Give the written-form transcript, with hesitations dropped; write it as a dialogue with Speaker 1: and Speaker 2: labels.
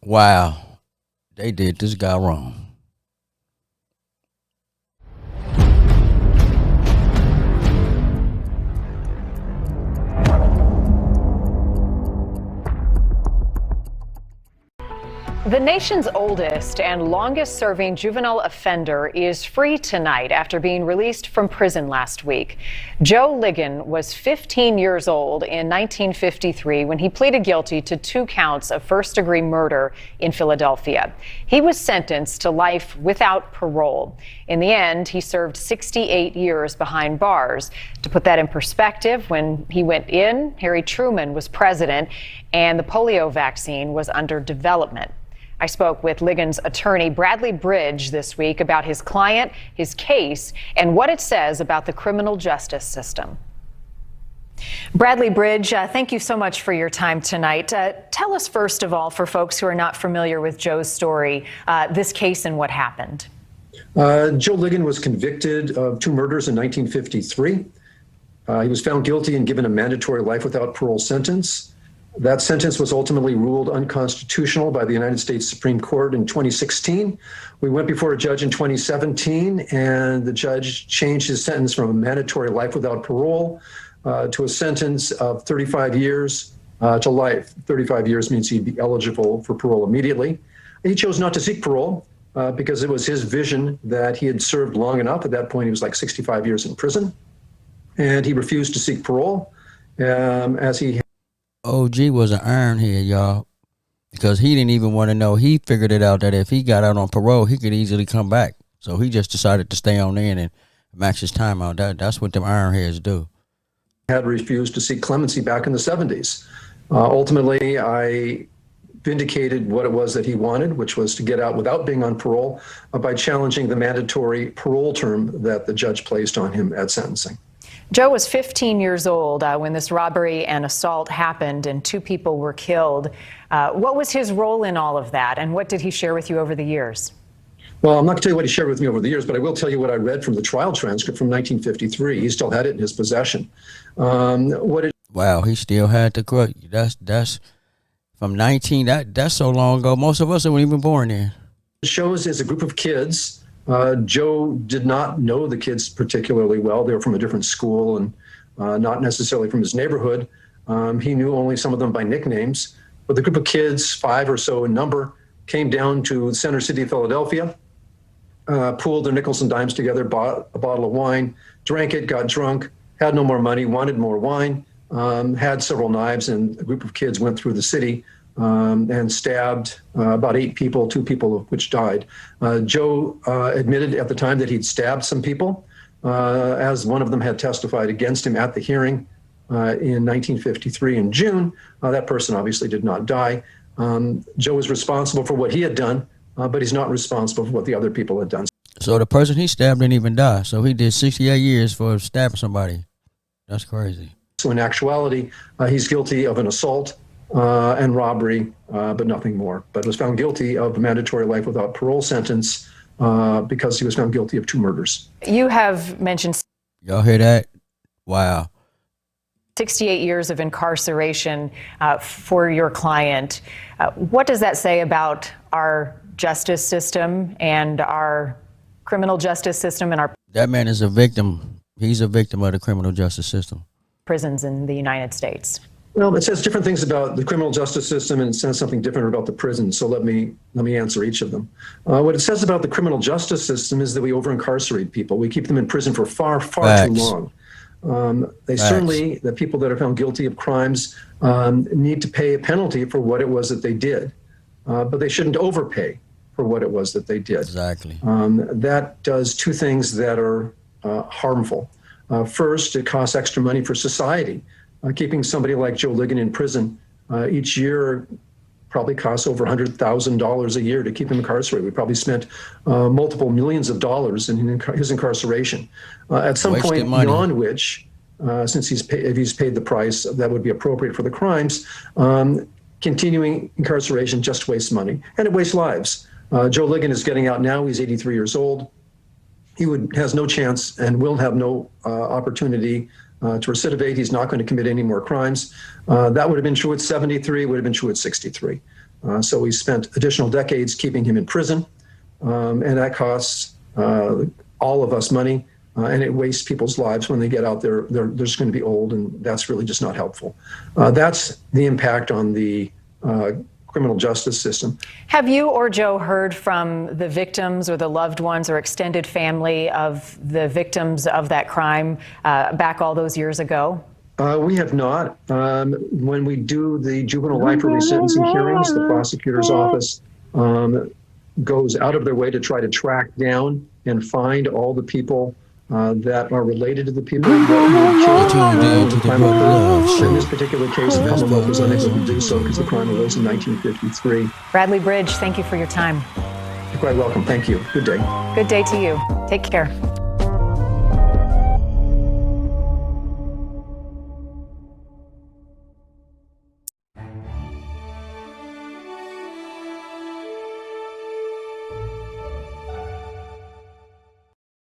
Speaker 1: Wow, they did this guy wrong.
Speaker 2: The nation's oldest and longest-serving juvenile offender is free tonight after being released from prison last week. Joe Ligon was 15 years old in 1953 when he pleaded guilty to 2 counts of first-degree murder in Philadelphia. He was sentenced to life without parole. In the end, he served 68 years behind bars. To put that in perspective, when he went in, Harry Truman was president and the polio vaccine was under development. I spoke with Ligon's attorney, Bradley Bridge, this week about his client, his case, and what it says about the criminal justice system. Bradley Bridge, thank you so much for your time tonight. Tell us, first of all, for folks who are not familiar with Joe's story, this case and what happened.
Speaker 3: Joe Ligon was convicted of 2 murders in 1953. He was found guilty and given a mandatory life without parole sentence. That sentence was ultimately ruled unconstitutional by the United States Supreme Court in 2016. We went before a judge in 2017, and the judge changed his sentence from a mandatory life without parole to a sentence of 35 years to life. 35 years means he'd be eligible for parole immediately. He chose not to seek parole because it was his vision that he had served long enough. At that point, he was like 65 years in prison, and he refused to seek parole as he
Speaker 1: OG was an ironhead, y'all, because he didn't even want to know. He figured it out that if he got out on parole, he could easily come back. So he just decided to stay on in and max his time out. That's what them ironheads do.
Speaker 3: Had refused to seek clemency back in the 70s. Ultimately, I vindicated what it was that he wanted, which was to get out without being on parole by challenging the mandatory parole term that the judge placed on him at sentencing.
Speaker 2: Joe was 15 years old when this robbery and assault happened and 2 people were killed. What was his role in all of that, and what did he share with you over the years?
Speaker 3: Well, I'm not going to tell you what he shared with me over the years, but I will tell you what I read from the trial transcript from 1953. He still had it in his possession.
Speaker 1: Wow, he still had the quote. That's from 19. That's so long ago. Most of us weren't even born then.
Speaker 3: It shows is a group of kids. Joe did not know the kids particularly well. They were from a different school and not necessarily from his neighborhood. He knew only some of them by nicknames. But the group of kids, 5 or so in number, came down to the center city of Philadelphia, pooled their nickels and dimes together, bought a bottle of wine, drank it, got drunk, had no more money, wanted more wine, had several knives, and a group of kids went through the city and stabbed about 8 people, 2 people of which died. Joe admitted at the time that he'd stabbed some people, as one of them had testified against him at the hearing in 1953 in June. That person obviously did not die. Joe was responsible for what he had done, but he's not responsible for what the other people had done.
Speaker 1: So the person he stabbed didn't even die. So he did 68 years for stabbing somebody. That's crazy.
Speaker 3: So in actuality, he's guilty of an assault and robbery, but nothing more. But was found guilty of a mandatory life without parole sentence because he was found guilty of 2 murders.
Speaker 2: You have mentioned...
Speaker 1: Y'all hear that? Wow.
Speaker 2: 68 years of incarceration for your client. What does that say about our justice system and our criminal justice system and our...
Speaker 1: That man is a victim. He's a victim of the criminal justice system.
Speaker 2: Prisons in the United States.
Speaker 3: Well, it says different things about the criminal justice system, and it says something different about the prison. So let me answer each of them. What it says about the criminal justice system is that we over-incarcerate people. We keep them in prison for far too long. Certainly, the people that are found guilty of crimes need to pay a penalty for what it was that they did, but they shouldn't overpay for what it was that they did.
Speaker 1: Exactly.
Speaker 3: That does 2 things that are harmful. First, it costs extra money for society. Keeping somebody like Joe Ligon in prison each year probably costs over $100,000 a year to keep him incarcerated. We probably spent multiple millions of dollars in his incarceration. At some point beyond which, since if he's paid the price that would be appropriate for the crimes, continuing incarceration just wastes money, and it wastes lives. Joe Ligon is getting out now. He's 83 years old. He has no chance and will have no opportunity to recidivate. He's not going to commit any more crimes. That would have been true at 73, would have been true at 63. So we spent additional decades keeping him in prison, and that costs all of us money, and it wastes people's lives when they get out there. They're just going to be old, and that's really just not helpful. That's the impact on the criminal justice system.
Speaker 2: Have you or Joe heard from the victims or the loved ones or extended family of the victims of that crime back all those years ago?
Speaker 3: We have not. When we do the juvenile life or resentencing hearings, the prosecutor's office goes out of their way to try to track down and find all the people that are related to the people that were killed when the crime occurred. In this particular case, the Commonwealth was unable to do so because the crime arose in 1953.
Speaker 2: Bradley Bridge, thank you for your time.
Speaker 3: You're quite welcome. Thank you. Good day.
Speaker 2: Good day to you. Take care.